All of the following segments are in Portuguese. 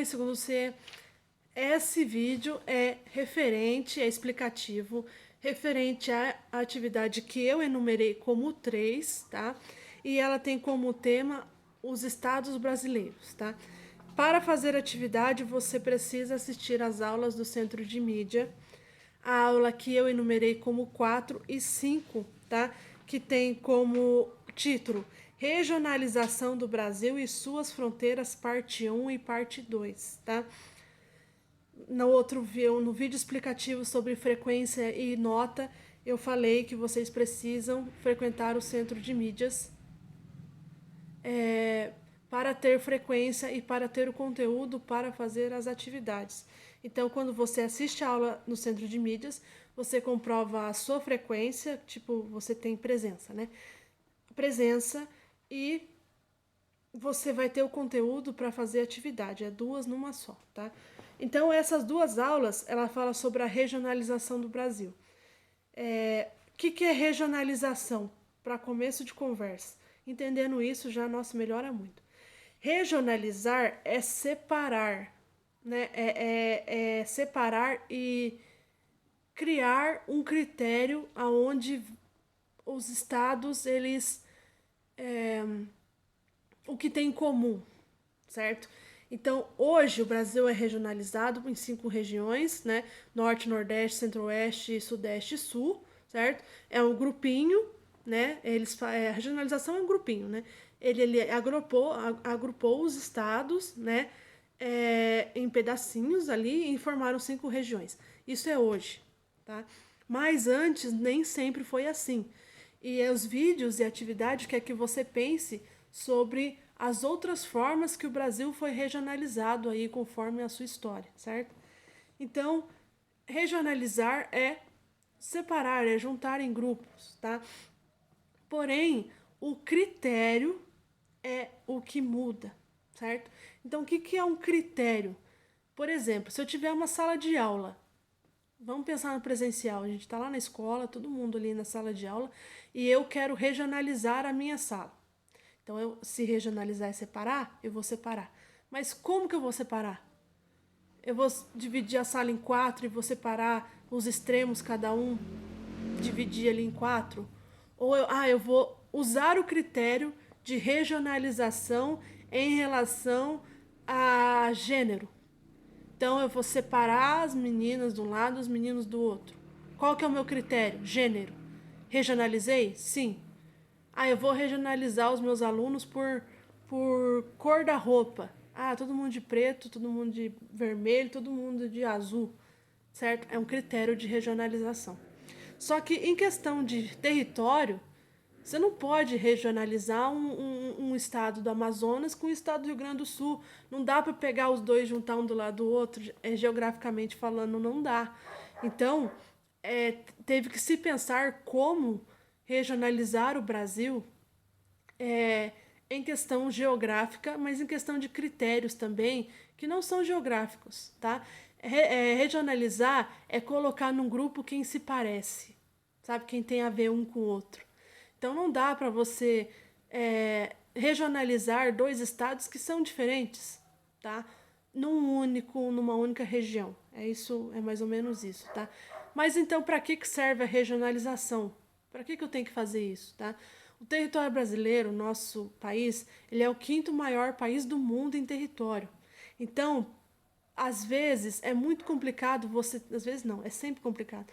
e segundo C. Esse vídeo é referente, é explicativo, referente à atividade que eu enumerei como 3, tá? E ela tem como tema os estados brasileiros, tá? Para fazer a atividade, você precisa assistir às aulas do Centro de Mídia, a aula que eu enumerei como 4 e 5, tá? Que tem como título Regionalização do Brasil e suas fronteiras, parte 1 e parte 2, tá? No vídeo explicativo sobre frequência e nota, eu falei que vocês precisam frequentar o Centro de Mídias para ter frequência e para ter o conteúdo para fazer as atividades. Então, quando você assiste a aula no Centro de Mídias, você comprova a sua frequência, tipo, você tem presença, né? Presença, e você vai ter o conteúdo para fazer atividade, é 2 numa só, tá? Então, essas 2 aulas, ela fala sobre a regionalização do Brasil. O que é regionalização? Para começo de conversa. Entendendo isso, já, nossa, melhora muito. Regionalizar é separar, né? É separar e criar um critério aonde os estados, eles... o que tem em comum, certo? Então, hoje o Brasil é regionalizado em 5 regiões, né? Norte, Nordeste, Centro-Oeste, Sudeste e Sul, certo? É um grupinho, né? A regionalização é um grupinho, né? Ele agrupou os estados, né? Em pedacinhos ali e formaram 5 regiões. Isso é hoje, tá? Mas antes nem sempre foi assim. E os vídeos e atividades quer que você pense sobre as outras formas que o Brasil foi regionalizado aí conforme a sua história, certo? Então, regionalizar é separar, é juntar em grupos, tá? Porém, o critério é o que muda, certo? Então, o que é um critério? Por exemplo, se eu tiver uma sala de aula, vamos pensar no presencial, a gente está lá na escola, todo mundo ali na sala de aula, e eu quero regionalizar a minha sala. Então, se regionalizar é separar, eu vou separar. Mas como que eu vou separar? Eu vou dividir a sala em 4 e vou separar os extremos, cada um, dividir ali em 4? Ou eu vou usar o critério de regionalização em relação a gênero. Então, eu vou separar as meninas de um lado e os meninos do outro. Qual que é o meu critério? Gênero. Regionalizei? Sim. Eu vou regionalizar os meus alunos por cor da roupa. Todo mundo de preto, todo mundo de vermelho, todo mundo de azul, certo? É um critério de regionalização. Só que em questão de território, você não pode regionalizar um estado do Amazonas com o estado do Rio Grande do Sul. Não dá para pegar os dois, juntar um do lado do outro, geograficamente falando, não dá. Então, teve que se pensar como regionalizar o Brasil em questão geográfica, mas em questão de critérios também, que não são geográficos, tá? Regionalizar é colocar num grupo quem se parece, sabe? Quem tem a ver um com o outro. Então não dá para você regionalizar 2 estados que são diferentes, tá? Numa única região. É mais ou menos isso, tá? Mas então, para que serve a regionalização? Para que eu tenho que fazer isso, tá? O território brasileiro, nosso país, ele é o 5º maior país do mundo em território. Então, às vezes é muito complicado às vezes não, é sempre complicado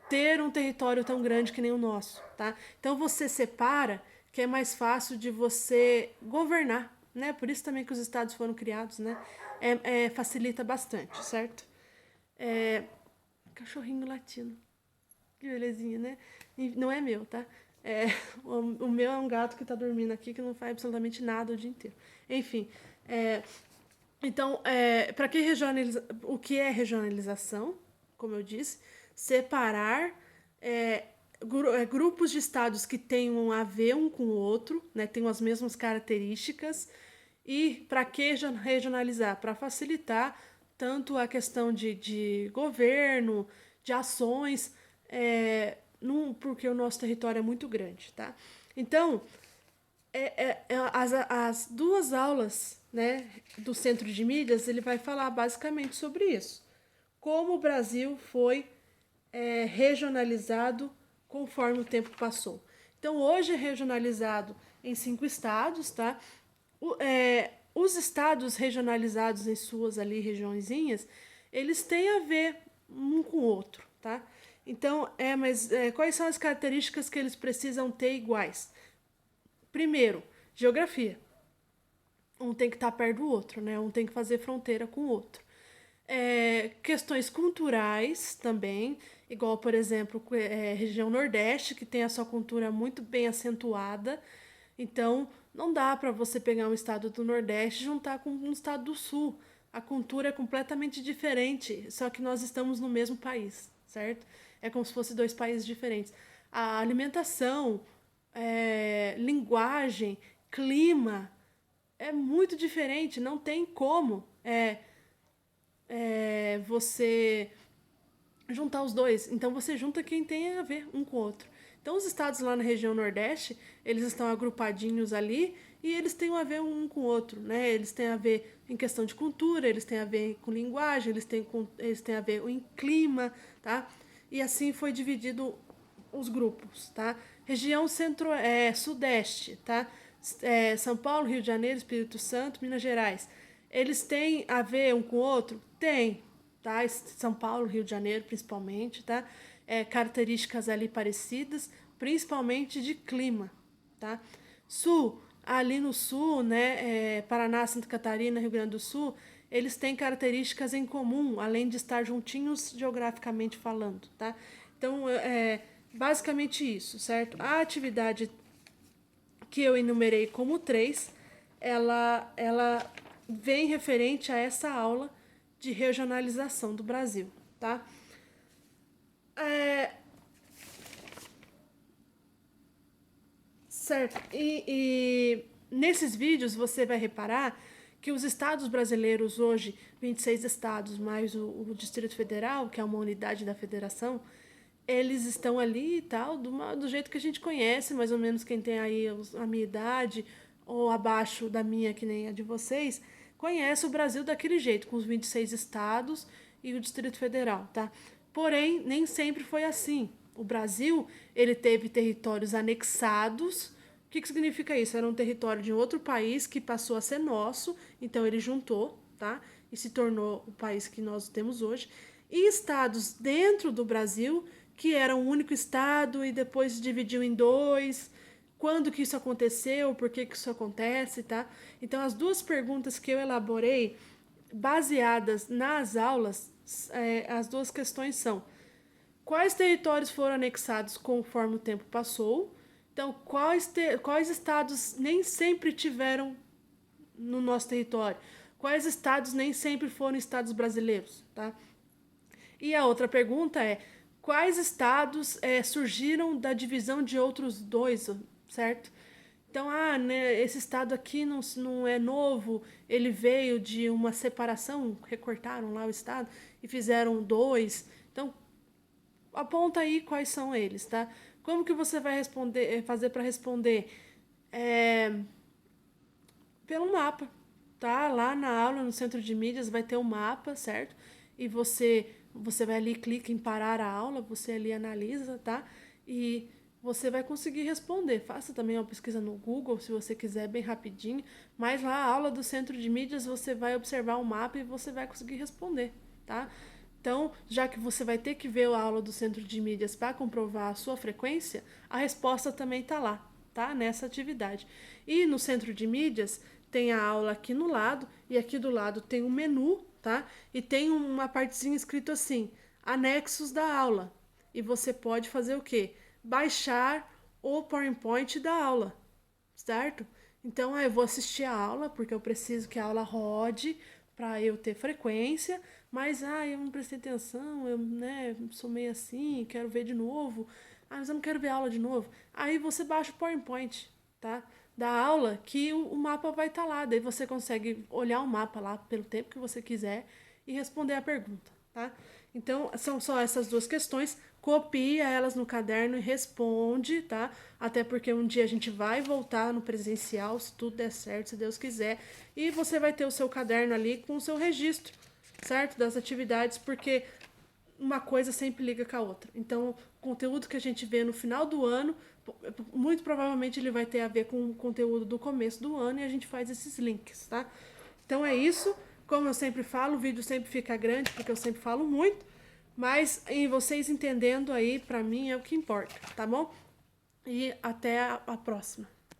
ter um território tão grande que nem o nosso, tá? Então você separa, que é mais fácil de você governar, né? Por isso também que os estados foram criados, né? Facilita bastante, certo? Cachorrinho latino. Que belezinha, né? Não é meu, tá? O meu é um gato que tá dormindo aqui, que não faz absolutamente nada o dia inteiro. Enfim, então, para que o que é regionalização? Como eu disse, separar grupos de estados que tenham a ver um com o outro, né, tenham as mesmas características. E para que regionalizar? Para facilitar tanto a questão de governo, de ações, porque o nosso território é muito grande, tá? Então, as 2 aulas né, do Centro de Mídias, ele vai falar basicamente sobre isso. Como o Brasil foi regionalizado conforme o tempo passou. Então, hoje é regionalizado em 5 estados, tá? Os estados regionalizados em suas ali regiõezinhas, eles têm a ver um com o outro, tá? Então, quais são as características que eles precisam ter iguais? Primeiro, geografia. Um tem que estar perto do outro, né? Um tem que fazer fronteira com o outro. Questões culturais também, igual, por exemplo, região Nordeste, que tem a sua cultura muito bem acentuada. Então, não dá para você pegar um estado do Nordeste e juntar com um estado do Sul. A cultura é completamente diferente, só que nós estamos no mesmo país, certo? É como se fossem dois países diferentes. A alimentação, linguagem, clima é muito diferente, não tem como você juntar os dois. Então você junta quem tem a ver um com o outro. Então os estados lá na região Nordeste, eles estão agrupadinhos ali e eles têm a ver um com o outro, né? Eles têm a ver em questão de cultura, eles têm a ver com linguagem, eles têm a ver em clima, tá? E assim foi dividido os grupos, tá? Região sudeste, tá? São Paulo, Rio de Janeiro, Espírito Santo, Minas Gerais. Eles têm a ver um com o outro? Tem, tá? São Paulo, Rio de Janeiro, principalmente, tá? Características ali parecidas, principalmente de clima, tá? Sul, ali no sul, né? Paraná, Santa Catarina, Rio Grande do Sul, eles têm características em comum, além de estar juntinhos geograficamente falando, tá? Então, basicamente isso, certo? A atividade que eu enumerei como 3, ela vem referente a essa aula de regionalização do Brasil, tá? Certo. E nesses vídeos você vai reparar que os estados brasileiros hoje, 26 estados mais o Distrito Federal, que é uma unidade da federação, eles estão ali e tal, do jeito que a gente conhece, mais ou menos quem tem aí a minha idade, ou abaixo da minha, que nem a de vocês, conhece o Brasil daquele jeito, com os 26 estados e o Distrito Federal, tá? Porém, nem sempre foi assim. O Brasil, ele teve territórios anexados. O que significa isso? Era um território de outro país que passou a ser nosso, então ele juntou, tá? E se tornou o país que nós temos hoje. E estados dentro do Brasil, que era um único estado e depois se dividiu em dois. Quando que isso aconteceu? Por que isso acontece, tá? Então, as duas perguntas que eu elaborei, baseadas nas aulas, as duas questões são: quais territórios foram anexados conforme o tempo passou? Então, quais estados nem sempre tiveram no nosso território? Quais estados nem sempre foram estados brasileiros, tá? E a outra pergunta é: quais estados surgiram da divisão de outros dois, certo? Então, né, esse estado aqui não é novo, ele veio de uma separação, recortaram lá o estado e fizeram dois. Então, aponta aí quais são eles, tá? Como que você vai fazer para responder? É, pelo mapa, tá? Lá na aula, no centro de mídias, vai ter um mapa, certo? E você vai ali, clica em parar a aula, você ali analisa, tá? E você vai conseguir responder. Faça também uma pesquisa no Google, se você quiser, bem rapidinho. Mas lá, a aula do centro de mídias, você vai observar o mapa e você vai conseguir responder, tá? Então, já que você vai ter que ver a aula do centro de mídias para comprovar a sua frequência, a resposta também está lá, tá? Nessa atividade. E no centro de mídias tem a aula aqui no lado e aqui do lado tem um menu, tá? E tem uma partezinha escrito assim: anexos da aula. E você pode fazer o quê? Baixar o PowerPoint da aula, certo? Então, eu vou assistir a aula porque eu preciso que a aula rode para eu ter frequência, mas eu não prestei atenção, eu, né, sou meio assim, quero ver de novo. Mas eu não quero ver a aula de novo. Aí você baixa o PowerPoint, tá? Da aula que o mapa vai estar lá, daí você consegue olhar o mapa lá pelo tempo que você quiser e responder a pergunta, tá? tá? Então, são só essas duas questões, copia elas no caderno e responde, tá? Até porque um dia a gente vai voltar no presencial, se tudo der certo, se Deus quiser, e você vai ter o seu caderno ali com o seu registro, certo? Das atividades, porque uma coisa sempre liga com a outra. Então, o conteúdo que a gente vê no final do ano, muito provavelmente ele vai ter a ver com o conteúdo do começo do ano e a gente faz esses links, tá? Então é isso. Como eu sempre falo, o vídeo sempre fica grande porque eu sempre falo muito, mas em vocês entendendo aí, pra mim é o que importa, tá bom? E até a próxima.